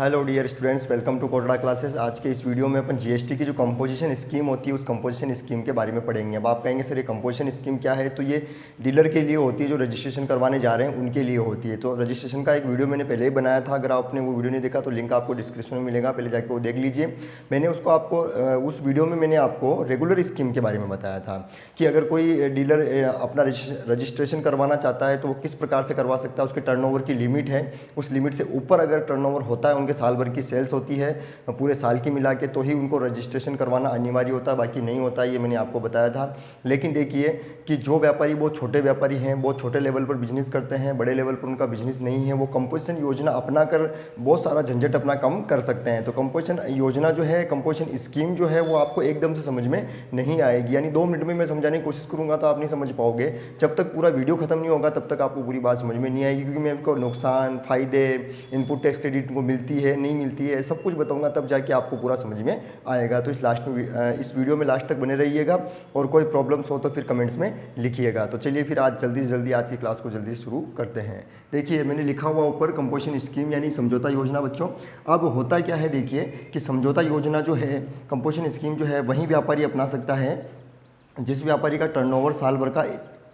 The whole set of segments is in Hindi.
Hello dear students, welcome to Kotda classes. आज के इस वीडियो में अपन जीएसटी की जो कंपोजिशन स्कीम होती है उस कंपोजिशन स्कीम के बारे में पढ़ेंगे। अब आप कहेंगे सर ये कंपोजिशन स्कीम क्या है? तो ये डीलर के लिए होती है, जो रजिस्ट्रेशन करवाने जा रहे हैं उनके लिए होती है। तो रजिस्ट्रेशन का एक वीडियो मैंने पहले ही बनाया था, अगर आपने वो वीडियो नहीं देखा तो लिंक आपको डिस्क्रिप्शन में मिलेगा, पहले जाकर वो देख लीजिए। मैंने उसको आपको उस वीडियो में मैंने आपको रेगुलर स्कीम के बारे में बताया था कि अगर कोई डीलर अपना रजिस्ट्रेशन करवाना चाहता है तो वो किस प्रकार से करवा सकता है। उसके टर्नओवर की लिमिट है, उस लिमिट से ऊपर अगर टर्नओवर होता है, उनके साल भर की सेल्स होती है पूरे साल की मिला के, तो ही उनको रजिस्ट्रेशन करवाना अनिवार्य होता है, बाकी नहीं होता है। ये मैंने आपको बताया था। लेकिन देखिए कि जो व्यापारी बहुत छोटे व्यापारी हैं, बहुत छोटे लेवल पर बिजनेस करते हैं, बड़े लेवल पर उनका बिजनेस नहीं है, वो कंपोजिशन योजना अपना कर बहुत सारा झंझट अपना कम कर सकते हैं। तो कंपोजिशन योजना जो है, कंपोजिशन स्कीम जो है, वो आपको एकदम से समझ में नहीं आएगी। यानी 2 मिनट में मैं समझाने की कोशिश करूंगा तो आप नहीं समझ पाओगे। जब तक पूरा वीडियो खत्म नहीं होगा तब तक आपको पूरी बात समझ में नहीं आएगी, क्योंकि मैं आपको नुकसान, फायदे, इनपुट टैक्स क्रेडिट को मिलती है नहीं मिलती है, सब कुछ बताऊंगा, तब जाके आपको पूरा समझ में आएगा। तो इस वीडियो में लास्ट तक बने रहिएगा, और कोई प्रॉब्लम्स हो तो फिर कमेंट्स में लिखिएगा। तो चलिए फिर आज जल्दी से जल्दी आज की क्लास को जल्दी शुरू करते हैं। देखिए मैंने लिखा हुआ ऊपर कंपोजिशन स्कीम यानी समझौता योजना। बच्चों अब होता क्या है, देखिए कि समझौता योजना जो है, कंपोजिशन स्कीम जो है, वही व्यापारी अपना सकता है जिस व्यापारी का टर्नओवर साल भर का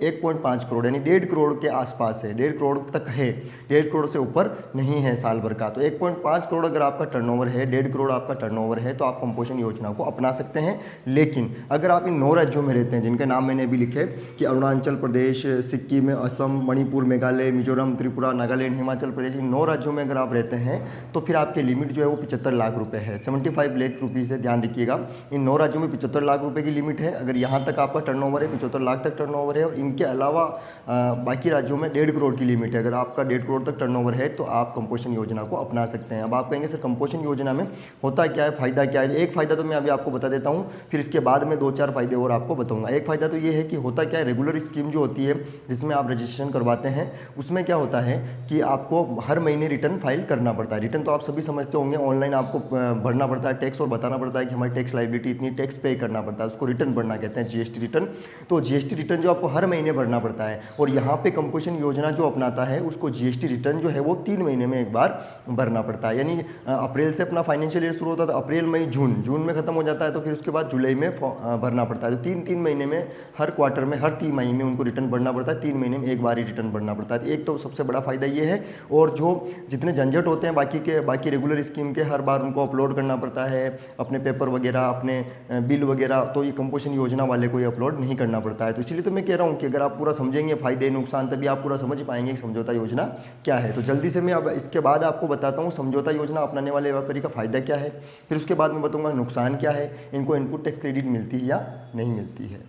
1.5 करोड़ यानी 1.5 करोड़ के आसपास है, 1.5 करोड़ तक है, 1.5 करोड़ से ऊपर नहीं है साल भर का। तो 1.5 करोड़ अगर आपका टर्नओवर है, 1.5 करोड़ आपका टर्नओवर है, तो आप कंपोजिशन योजना को अपना सकते हैं। लेकिन अगर आप इन 9 राज्यों में रहते हैं जिनके नाम मैंने अभी लिखे कि अरुणाचल प्रदेश, सिक्किम, असम, मणिपुर, मेघालय, मिजोरम, त्रिपुरा, नागालैंड, हिमाचल प्रदेश, इन 9 राज्यों में अगर आप रहते हैं तो फिर आपकी लिमिट जो है वो 75 लाख रुपये है, 75 लाख रुपीज़ है। ध्यान रखिएगा, इन 9 राज्यों में 75 लाख रुपये की लिमिट है। अगर यहाँ तक आपका टर्नओवर है, 75 लाख तक टर्नओवर है, और इनके अलावा बाकी राज्यों में 1.5 करोड़ की लिमिट है। अगर आपका 1.5 करोड़ तक टर्नओवर है तो आप कंपोजिशन योजना को अपना सकते हैं। अब आप कहेंगे सर कंपोजिशन योजना में होता क्या है, फायदा क्या है? एक फायदा तो मैं अभी आपको बता देता हूँ, फिर इसके बाद में 2-4 फायदे और आपको बताऊंगा। एक फायदा तो ये है कि होता क्या है, रेगुलर स्कीम जो होती है जिसमें आप रजिस्ट्रेशन करवाते हैं, उसमें क्या होता है कि आपको हर महीने रिटर्न फाइल करना पड़ता है। रिटर्न तो आप सभी समझते होंगे, ऑनलाइन आपको भरना पड़ता है टैक्स, और बताना पड़ता है कि हमारी टैक्स लायबिलिटी इतनी, टैक्स पे करना पड़ता है, उसको रिटर्न भरना कहते हैं, जीएसटी रिटर्न। तो जीएसटी रिटर्न जो आपको हर महीने भरना पड़ता है, और यहाँ पे कंपोजिशन योजना जो अपनाता है उसको जीएसटी रिटर्न जो है वो 3 महीने में एक बार भरना पड़ता है। यानी अप्रैल से अपना फाइनेंशियल ईयर शुरू होता था, अप्रैल, मई, जून में खत्म हो जाता है, तो फिर उसके बाद जुलाई में भरना पड़ता है। तो 3-3 महीने में, हर क्वार्टर में, हर 3 महीने में उनको रिटर्न भरना पड़ता है, 3 महीने में एक बार ही रिटर्न भरना पड़ता है। एक तो सबसे बड़ा फायदा ये है। और जो जितने झंझट होते हैं बाकी रेगुलर स्कीम के, हर बार उनको अपलोड करना पड़ता है अपने पेपर वगैरह, अपने बिल वगैरह, तो ये कंपोजिशन योजना वाले को ये अपलोड नहीं करना पड़ता है। तो इसलिए तो मैं कह रहा हूँ कि अगर आप पूरा समझेंगे फायदे नुकसान, तभी आप पूरा समझ पाएंगे कि समझौता योजना क्या है। तो जल्दी से मैं अब इसके बाद आपको बताता हूँ समझौता योजना अपनाने वाले व्यापारी का फायदा क्या है, फिर उसके बाद मैं बताऊंगा नुकसान क्या है, इनको इनपुट टैक्स क्रेडिट मिलती है या नहीं मिलती है।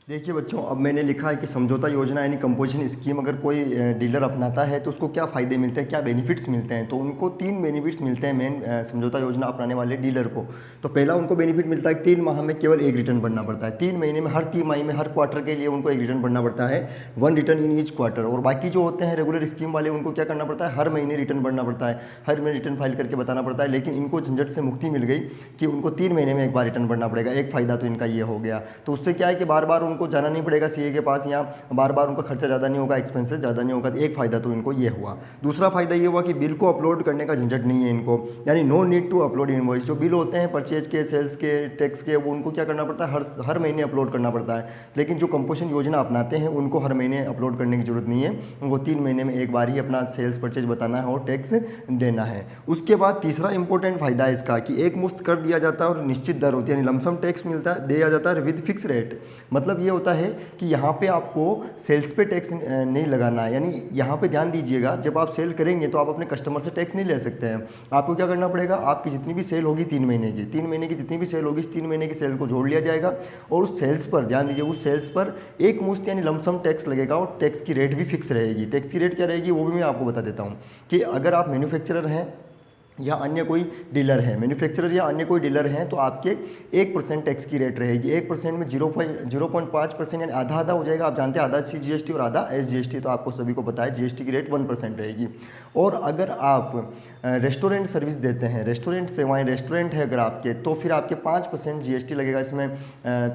देखिए बच्चों, अब मैंने लिखा है कि समझौता योजना यानी कंपोजिशन स्कीम अगर कोई डीलर अपनाता है तो उसको क्या फ़ायदे मिलते हैं, क्या बेनिफिट्स मिलते हैं। तो उनको 3 बेनिफिट्स मिलते हैं मेन समझौता योजना अपनाने वाले डीलर को। तो पहला उनको बेनिफिट मिलता है 3 माह में केवल एक रिटर्न भरना पड़ता है। 3 महीने में, हर 3 माह में, हर क्वार्टर के लिए उनको एक रिटर्न भरना पड़ता है, 1 रिटर्न इन ईच क्वार्टर। और बाकी जो होते हैं रेगुलर स्कीम वाले, उनको क्या करना पड़ता है, हर महीने रिटर्न भरना पड़ता है, हर महीने रिटर्न फाइल करके बताना पड़ता है। लेकिन इनको झंझट से मुक्ति मिल गई कि उनको 3 महीने में एक बार रिटर्न भरना पड़ेगा। एक फ़ायदा तो इनका ये हो गया। तो उससे क्या है कि बार बार उनको जाना नहीं पड़ेगा सीए के पास, यहाँ बार बार उनका खर्चा ज़्यादा नहीं होगा, एक्सपेंसेस ज़्यादा नहीं होगा। तो एक फ़ायदा तो इनको ये हुआ। दूसरा फ़ायदा ये हुआ कि बिल को अपलोड करने का झंझट नहीं है इनको, यानी no need to upload invoice. जो बिल होते हैं परचेज के, सेल्स के, टैक्स के, वो उनको क्या करना पड़ता है, हर महीने अपलोड करना पड़ता है। लेकिन जो कंपोजिशन योजना अपनाते हैं उनको हर महीने अपलोड करने की जरूरत नहीं है, उनको 3 महीने में एक बार ही अपना सेल्स परचेज बताना है और टैक्स देना है। उसके बाद तीसरा इंपॉर्टेंट फायदा है इसका कि एक मुश्त कर दिया जाता है और निश्चित दर होती है, यानी लमसम टैक्स मिलता है, दिया जाता है विद फिक्स रेट। मतलब ये होता है कि यहाँ पे आपको सेल्स पे टैक्स नहीं लगाना है। यानी यहाँ पे ध्यान दीजिएगा, जब आप सेल करेंगे तो आप अपने कस्टमर से टैक्स नहीं ले सकते हैं। आपको क्या करना पड़ेगा, आपकी जितनी भी सेल होगी 3 महीने की, 3 महीने की जितनी भी सेल होगी, इस 3 महीने की सेल को जोड़ लिया जाएगा, और उस सेल्स पर ध्यान दीजिए, उस सेल्स पर एक मुश्त यानी लमसम टैक्स लगेगा, और टैक्स की रेट भी फिक्स रहेगी। टैक्स की रेट क्या रहेगी वो भी मैं आपको बता देता हूँ कि अगर आप मैन्युफैक्चरर हैं या अन्य कोई डीलर है, मैन्युफैक्चरर या अन्य कोई डीलर हैं, तो आपके 1% टैक्स की रेट रहेगी। 1% में 0.5% यानी आधा आधा हो जाएगा। आप जानते हैं आधा CGST और आधा SGST, तो आपको सभी को पता है GST की रेट 1% रहेगी। और अगर आप रेस्टोरेंट सर्विस देते हैं, रेस्टोरेंट सेवाएं, रेस्टोरेंट है अगर आपके, तो फिर आपके 5% GST लगेगा। इसमें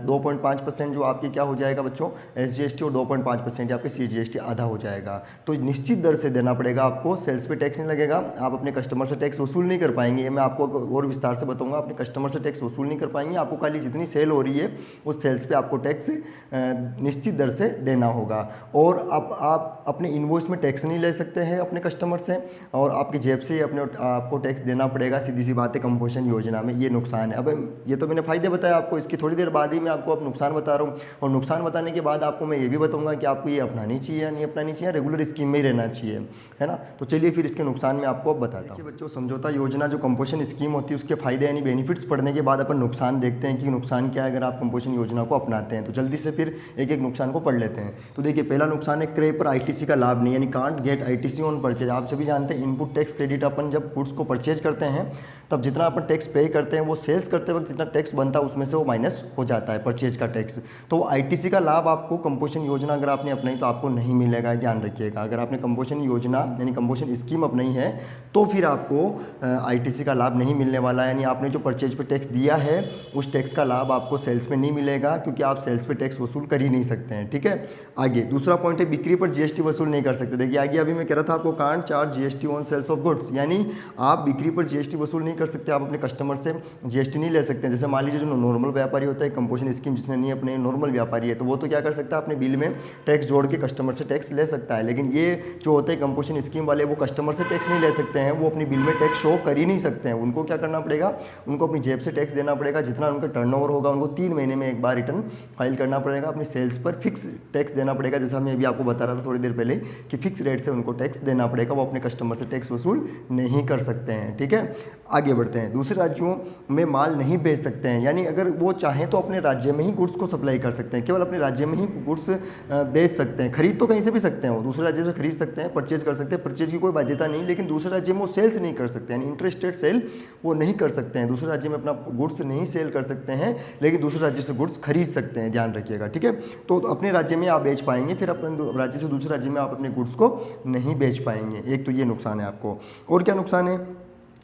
2.5% जो आपके क्या हो जाएगा बच्चों, SGST, और 2.5% आपके CGST आधा हो जाएगा। तो निश्चित दर से देना पड़ेगा आपको, सेल्स पे टैक्स नहीं लगेगा, आप अपने कस्टमर से टैक्स वसूल नहीं कर पाएंगे। ये मैं आपको और विस्तार से बताऊंगा। अपने कस्टमर से टैक्स वसूल नहीं कर पाएंगे। आपको खाली जितनी सेल हो रही है उस सेल्स पे आपको टैक्स निश्चित दर से देना होगा। और अब आप अपने इनवॉइस में टैक्स नहीं ले सकते हैं अपने कस्टमर से, और आपकी जेब से ही अपने आपको टैक्स देना पड़ेगा। सीधी सी बात है, कंपोजिशन योजना में ये नुकसान है। अब ये तो मैंने फ़ायदे बताया आपको, इसकी थोड़ी देर बाद ही मैं आपको अब नुकसान बता रहा हूँ। और नुकसान बताने के बाद आपको मैं ये भी बताऊँगा कि आपको ये अपनानी चाहिए या नहीं अपनानी चाहिए, रेगुलर स्कीम में ही रहना चाहिए, है ना। तो चलिए फिर इसके नुकसान मैं आपको अब बताता हूँ। बच्चों, समझौता योजना जो कंपोजिशन स्कीम होती है उसके फायदे यानी बेनिफिट्स पढ़ने के बाद अपन नुकसान देखते हैं कि नुकसान क्या है अगर आप कंपोजिशन योजना को अपनाते हैं। तो जल्दी से फिर एक एक नुकसान को पढ़ लेते हैं। तो देखिए, पहला नुकसान है क्रय पर आईटीसी का लाभ नहीं, यानी can't get ITC on purchase. आप सभी जानते हैं इनपुट टैक्स क्रेडिट अपन जब गुड्स को परचेज करते हैं तब जितना अपन टैक्स पे करते हैं वो सेल्स करते वक्त जितना टैक्स बनता है उसमें से वो माइनस हो जाता है परचेज का टैक्स। तो आईटीसी का लाभ आपको कंपोजिशन योजना अगर आपने अपनाई तो आपको नहीं मिलेगा, ध्यान रखिएगा। अगर आपने कंपोजिशन योजना यानी कंपोजिशन स्कीम अपनाई है तो फिर आपको आईटीसी का लाभ नहीं मिलने वाला है। यानी आपने जो परचेज पे टैक्स दिया है उस टैक्स का लाभ आपको सेल्स में नहीं मिलेगा, क्योंकि आप सेल्स पे टैक्स वसूल कर ही नहीं सकते हैं। ठीक है, आगे दूसरा पॉइंट है बिक्री पर जीएसटी वसूल नहीं कर सकते। देखिए आगे अभी मैं कह रहा था आपको can't charge GST on sales of goods, यानी आप बिक्री पर जीएसटी वसूल नहीं कर सकते। आप अपने कस्टमर से जीएसटी नहीं ले सकते। जैसे मान लीजिए जो नॉर्मल व्यापारी होता है, कंपोजिशन स्कीम जिसने नहीं अपने नॉर्मल व्यापारी है, तो वो तो क्या कर सकता है अपने बिल में टैक्स जोड़ के कस्टमर से टैक्स ले सकता है। लेकिन ये जो होते हैं कंपोजिशन स्कीम वाले, वो कस्टमर से टैक्स नहीं ले सकते हैं, वो अपनी बिल में टैक्स शो कर ही नहीं सकते हैं। उनको क्या करना पड़ेगा, उनको अपनी जेब से टैक्स देना पड़ेगा। जितना उनका टर्नओवर होगा उनको 3 महीने में एक बार रिटर्न फाइल करना पड़ेगा। अपनी सेल्स पर फिक्स टैक्स देना पड़ेगा, जैसा मैं अभी आपको बता रहा था थोड़ी देर पहले कि फिक्स रेट से उनको टैक्स देना पड़ेगा। वो अपने कस्टमर से टैक्स वसूल नहीं कर सकते हैं। ठीक है, आगे बढ़ते हैं। दूसरे राज्यों में माल नहीं बेच सकते हैं, यानी अगर वो चाहें तो अपने राज्य में ही गुड्स को सप्लाई कर सकते हैं, केवल अपने राज्य में ही गुड्स बेच सकते हैं। खरीद तो कहीं से भी सकते हैं, वो दूसरे राज्य से खरीद सकते हैं, परचेज कर सकते हैं, परचेज की कोई बाध्यता नहीं, लेकिन दूसरे राज्य में वो सेल्स नहीं कर सकते, यानी इंटरस्टेट सेल वो नहीं कर सकते हैं। दूसरे राज्य में अपना गुड्स नहीं सेल कर सकते हैं, लेकिन दूसरे राज्य से गुड्स खरीद सकते हैं, ध्यान रखिएगा। ठीक है, तो अपने राज्य में आप बेच पाएंगे, फिर अपने राज्य से दूसरे राज्य में आप अपने गुड्स को नहीं बेच पाएंगे। एक तो ये नुकसान है आपको। और क्या नुकसान है,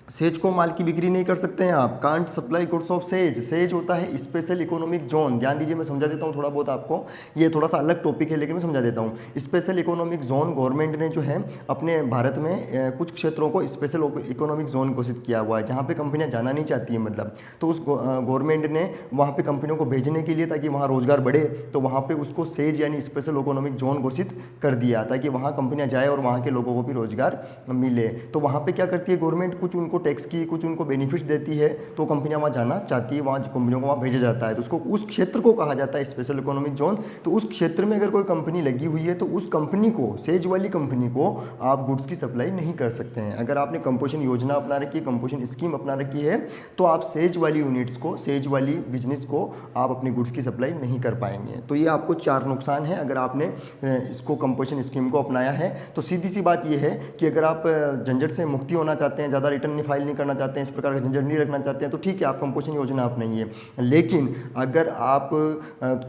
सेज को माल की बिक्री नहीं कर सकते हैं आप। Can't supply goods of says. Says होता है स्पेशल इकोनॉमिक जोन, ध्यान दीजिए मैं समझा देता हूँ थोड़ा बहुत आपको, ये थोड़ा सा अलग टॉपिक है लेकिन मैं समझा देता हूँ। स्पेशल इकोनॉमिक जोन गवर्नमेंट ने जो है अपने भारत में कुछ क्षेत्रों को स्पेशल इकोनॉमिक जोन घोषित किया हुआ है, जहाँ पे कंपनियाँ जाना नहीं चाहती हैं, मतलब तो उस गवर्नमेंट ने वहाँ पे कंपनियों को भेजने के लिए ताकि वहाँ रोजगार बढ़े, तो वहाँ पे उसको सेज यानी स्पेशल इकोनॉमिक जोन घोषित कर दिया ताकि वहाँ कंपनियाँ जाए और वहाँ के लोगों को भी रोजगार मिले। तो वहाँ पे क्या करती है गवर्नमेंट, कुछ उनको टैक्स की कुछ उनको बेनिफिट्स देती है, तो कंपनियां वहाँ जाना चाहती है, वहाँ कंपनियों को वहाँ भेजा जाता है, तो उसको उस क्षेत्र को कहा जाता है स्पेशल इकोनॉमिक जोन। तो उस क्षेत्र में अगर कोई कंपनी लगी हुई है तो उस कंपनी को, सेज वाली कंपनी को आप गुड्स की सप्लाई नहीं कर सकते हैं। अगर आपने कंपोजिशन योजना अपना रखी है, कंपोजिशन स्कीम अपना रखी है, तो आप सेज वाली यूनिट्स को, सेज वाली बिजनेस को आप अपनी गुड्स की सप्लाई नहीं कर पाएंगे। तो ये आपको 4 नुकसान है अगर आपने इसको कंपोजिशन स्कीम को अपनाया है। तो सीधी सी बात ये है कि अगर आप झंझट से मुक्ति होना चाहते हैं, ज़्यादा रिटर्न फाइल नहीं करना चाहते हैं, इस प्रकार का झंझट नहीं रखना चाहते हैं, तो ठीक है आप कंपोजिशन योजना अपनाइए। लेकिन अगर आप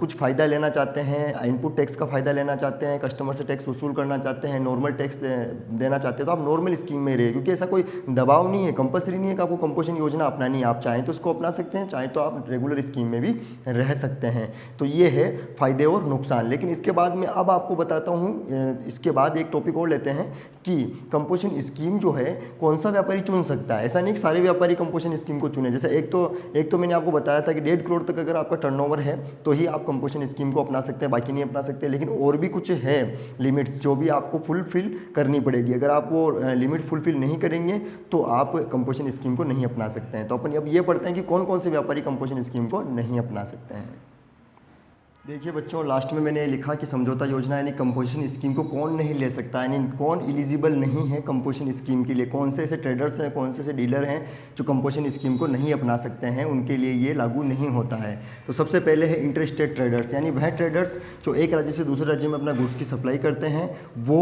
कुछ फ़ायदा लेना चाहते हैं, इनपुट टैक्स का फ़ायदा लेना चाहते हैं, कस्टमर से टैक्स वसूल करना चाहते हैं, नॉर्मल टैक्स देना चाहते हैं, तो आप नॉर्मल स्कीम में रहिए, क्योंकि ऐसा कोई दबाव नहीं है, कंपलसरी नहीं है कि आपको कंपोजिशन योजना अपनानी है। आप चाहें तो उसको अपना सकते हैं, चाहें तो आप रेगुलर स्कीम में भी रह सकते हैं। तो ये है फ़ायदे और नुकसान। लेकिन इसके बाद मैं अब आपको बताता हूँ, इसके बाद एक टॉपिक और लेते हैं कि कंपोजिशन स्कीम जो है कौन सा व्यापारी चुन सकता है। ऐसा नहीं कि सारे व्यापारी कंपोजिशन स्कीम को चुने। जैसे एक तो मैंने आपको बताया था कि 1.5 करोड़ तक अगर आपका टर्नओवर है तो ही आप कंपोजिशन स्कीम को अपना सकते हैं, बाकी नहीं अपना सकते। लेकिन और भी कुछ है लिमिट्स जो भी आपको फुलफिल करनी पड़ेगी। अगर आप वो लिमिट फुलफिल नहीं करेंगे तो आप कंपोजिशन स्कीम को नहीं अपना सकते हैं। तो अपन अब ये पढ़ते हैं कि कौन कौन से व्यापारी कंपोजिशन स्कीम को नहीं अपना सकते हैं। देखिए बच्चों, लास्ट में मैंने लिखा कि समझौता योजना यानी कंपोजिशन स्कीम को कौन नहीं ले सकता, यानी कौन एलिजिबल नहीं है कंपोजिशन स्कीम के लिए, कौन से ऐसे ट्रेडर्स हैं, कौन से ऐसे डीलर हैं जो कंपोजिशन स्कीम को नहीं अपना सकते हैं, उनके लिए ये लागू नहीं होता है। तो सबसे पहले है इंटरस्टेट ट्रेडर्स, यानी वह ट्रेडर्स जो एक राज्य से दूसरे राज्य में अपना गुड्स की सप्लाई करते हैं, वो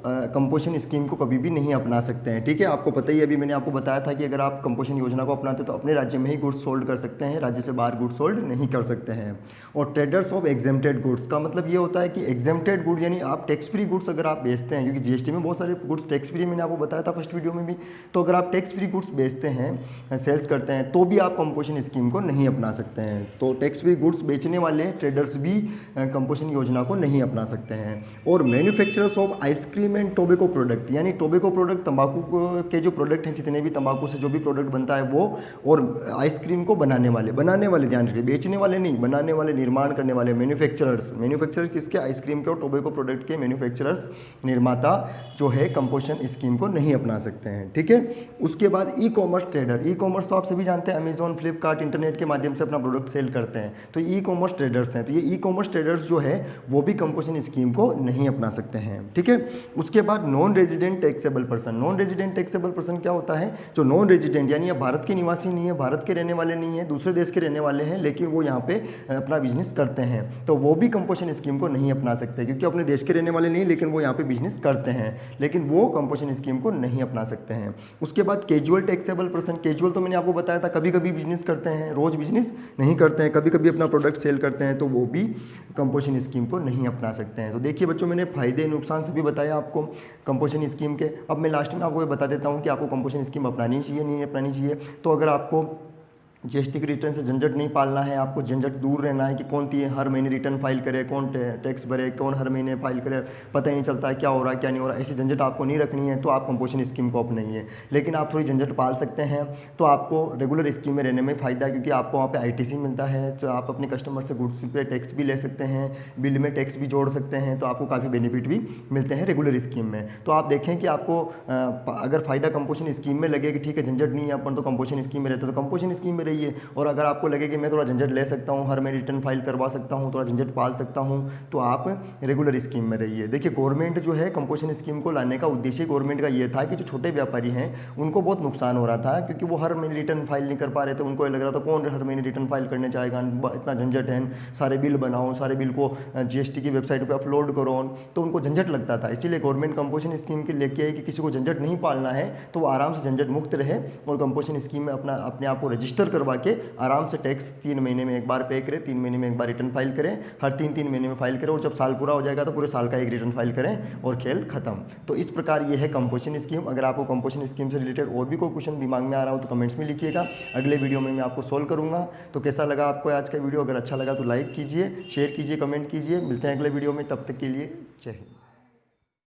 कंपोजिशन स्कीम को कभी भी नहीं अपना सकते हैं। ठीक है, आपको पता ही, अभी मैंने आपको बताया था कि अगर आप कंपोजिशन योजना को अपनाते तो अपने राज्य में ही गुड्स सोल्ड कर सकते हैं, राज्य से बाहर गुड्स सोल्ड नहीं कर सकते हैं। और ट्रेडर्स ऑफ एग्जेम्प्टेड गुड्स का मतलब ये होता है कि एग्जेम्प्टेड गुड यानी आप टैक्स फ्री गुड्स अगर आप बेचते हैं, क्योंकि जीएसटी में बहुत सारे गुड्स टैक्स फ्री, मैंने आपको बताया था फर्स्ट वीडियो में भी। तो अगर आप टैक्स फ्री गुड्स बेचते हैं, सेल्स करते हैं, तो भी आप कंपोजिशन स्कीम को नहीं अपना सकते हैं। तो टैक्स फ्री गुड्स बेचने वाले ट्रेडर्स भी कंपोजिशन योजना को नहीं अपना सकते हैं। और manufacturers of ice cream and tobacco product, यानी टोबैको प्रोडक्ट, तंबाकू के जो प्रोडक्ट हैं, जितने भी तंबाकू से जो भी प्रोडक्ट बनता है वो, और आइसक्रीम को बनाने वाले ध्यान रखिए, बेचने वाले नहीं, बनाने वाले, निर्माण करने वाले मैन्युफैक्चरर्स किसके, आइसक्रीम के और टोबैको प्रोडक्ट के मैन्युफैक्चरर्स, निर्माता जो है कंपोजिशन स्कीम को नहीं अपना सकते हैं। ठीक है। उसके बाद e commerce trader, e commerce तो आप सभी जानते हैं, अमेजॉन, फ्लिपकार्ट, इंटरनेट के माध्यम से अपना प्रोडक्ट सेल करते हैं, तो ई कॉमर्स ट्रेडर्स हैं। तो ये ई कॉमर्स ट्रेडर्स जो है वो भी कंपोजिशन स्कीम को नहीं अपना सकते हैं। ठीक है। उसके बाद non resident taxable person, non resident taxable person क्या होता है, जो नॉन रेजिडेंट यानी भारत के निवासी नहीं है, भारत के रहने वाले नहीं है, दूसरे देश के रहने वाले हैं, लेकिन वो यहाँ पे अपना बिजनेस करते हैं, तो वो भी कंपोजिशन स्कीम को नहीं अपना सकते, क्योंकि अपने देश के रहने वाले नहीं, लेकिन वो यहाँ पे बिजनेस करते हैं, लेकिन वो कंपोजिशन स्कीम को नहीं अपना सकते हैं। उसके बाद कैजुअल टैक्सेबल पर्सन, कैजुअल तो मैंने आपको बताया था, कभी कभी बिजनेस करते हैं, रोज बिजनेस नहीं करते हैं, कभी कभी अपना प्रोडक्ट सेल करते हैं, तो वो भी कंपोजिशन स्कीम को नहीं अपना सकते हैं। तो देखिए बच्चों, मैंने फायदे नुकसान सभी बताया आपको कंपोजिशन स्कीम के। अब मैं लास्ट में आपको ये बता देता हूँ कि आपको कंपोजिशन स्कीम अपनानी चाहिए, नहीं अपनानी चाहिए। तो अगर आपको जीएसटी की रिटर्न से झंझट नहीं पालना है, आपको झंझट दूर रहना है कि कौन हर महीने रिटर्न फाइल करे, कौन टैक्स भरे, कौन हर महीने फाइल करे, पता ही नहीं चलता है क्या हो रहा है क्या नहीं हो रहा है, ऐसी झंझट आपको नहीं रखनी है, तो आप कंपोजिशन स्कीम को अपनाइए। लेकिन आप थोड़ी झंझट पाल सकते हैं, तो आपको रेगुलर स्कीम में रहने में फ़ायदा है, क्योंकि आपको वहाँ पे आईटीसी मिलता है, तो आप अपने कस्टमर से गुड्स पे टैक्स भी ले सकते हैं, बिल में टैक्स भी जोड़ सकते हैं, तो आपको काफ़ी बेनिफिट भी मिलते हैं रेगुलर स्कीम में। तो आप देखें कि आपको अगर फ़ायदा कंपोजिशन स्कीम में लगे कि ठीक है झंझट नहीं है अपन तो कंपोजिशन स्कीम में रहते तो कंपोजिशन स्कीम में रहिए, और अगर आपको लगे कि मैं थोड़ा झंझट ले सकता हूँ, हर मैं रिटर्न फाइल करवा सकता हूँ, थोड़ा झंझट पाल सकता हूँ, तो आप रेगुलर स्कीम में रहिए। देखिए गवर्नमेंट जो है कंपोजिशन स्कीम को लाने का उद्देश्य गवर्नमेंट का ये था कि जो छोटे व्यापारी हैं उनको बहुत नुकसान हो रहा था, क्योंकि वो हर महीने रिटर्न फाइल नहीं कर पा रहे थे। उनको ये लग रहा था कौन हर महीने रिटर्न फाइल करने जाएगा, इतना झंझट है, सारे बिल बनाओ, सारे बिल को जीएसटी की वेबसाइट पर अपलोड करो, तो उनको झंझट लगता था। इसीलिए गवर्नमेंट कंपोजिशन स्कीम के लेके आई कि किसी को झंझट नहीं पालना है, तो वो आराम से झंझट मुक्त रहे और कंपोजिशन स्कीम में अपने आप को रजिस्टर करवा के आराम से टैक्स 3 महीने में एक बार पे करें, 3 महीने में एक बार रिटर्न फाइल करें, हर 3 महीने में फाइल करें, और जब साल पूरा हो जाएगा तो पूरे साल का एक रिटर्न फाइल करें और खेल खत्म। तो इस प्रकार ये है कंपोजिशन स्कीम। अगर आपको कंपोजिशन स्कीम से रिलेटेड और भी कोई क्वेश्चन दिमाग में आ रहा हो तो कमेंट्स में लिखिएगा, अगले वीडियो में मैं आपको सोल्व करूँगा। तो कैसा लगा आपको आज का वीडियो? अगर अच्छा लगा तो लाइक कीजिए, शेयर कीजिए, कमेंट कीजिए। मिलते हैं अगले वीडियो में, तब तक के लिए जय हिंद।